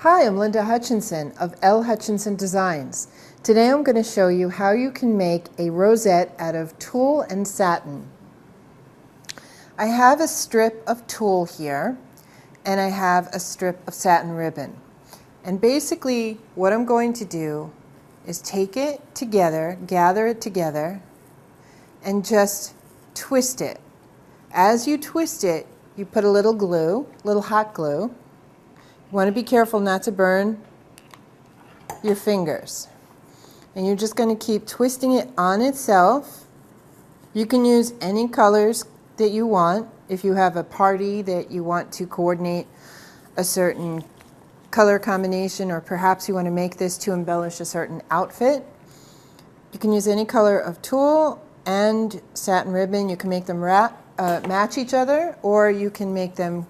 Hi, I'm Linda Hutchinson of L. Hutchinson Designs. Today I'm going to show you how you can make a rosette out of tulle and satin. I have a strip of tulle here and I have a strip of satin ribbon. And basically what I'm going to do is take it together, gather it together, and just twist it. As you twist it, you put a little glue, little hot glue. You want to be careful not to burn your fingers. And you're just going to keep twisting it on itself. You can use any colors that you want. If you have a party that you want to coordinate a certain color combination, or perhaps you want to make this to embellish a certain outfit, you can use any color of tulle and satin ribbon. You can make them match each other, or you can make them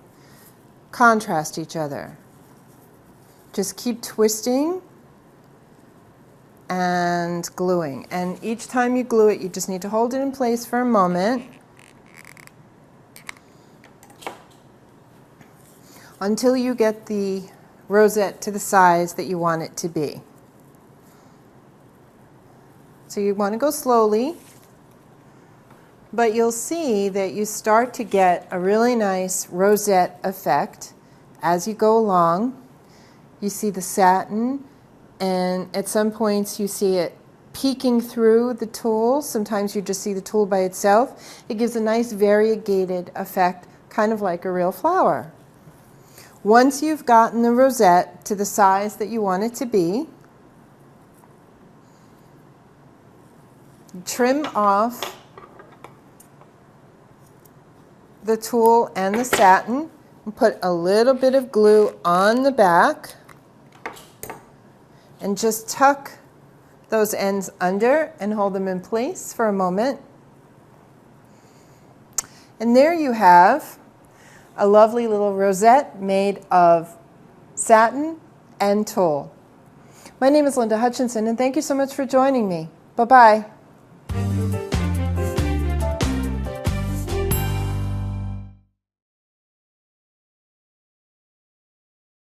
contrast each other. Just keep twisting and gluing. And each time you glue it, you just need to hold it in place for a moment until you get the rosette to the size that you want it to be. So you want to go slowly, but you'll see that you start to get a really nice rosette effect as you go along. You see the satin, and at some points you see it peeking through the tulle. Sometimes you just see the tulle by itself. It gives a nice variegated effect, kind of like a real flower. Once you've gotten the rosette to the size that you want it to be, trim off the tulle and the satin and put a little bit of glue on the back. And just tuck those ends under and hold them in place for a moment. And there you have a lovely little rosette made of satin and tulle. My name is Linda Hutchinson, and thank you so much for joining me. Bye-bye.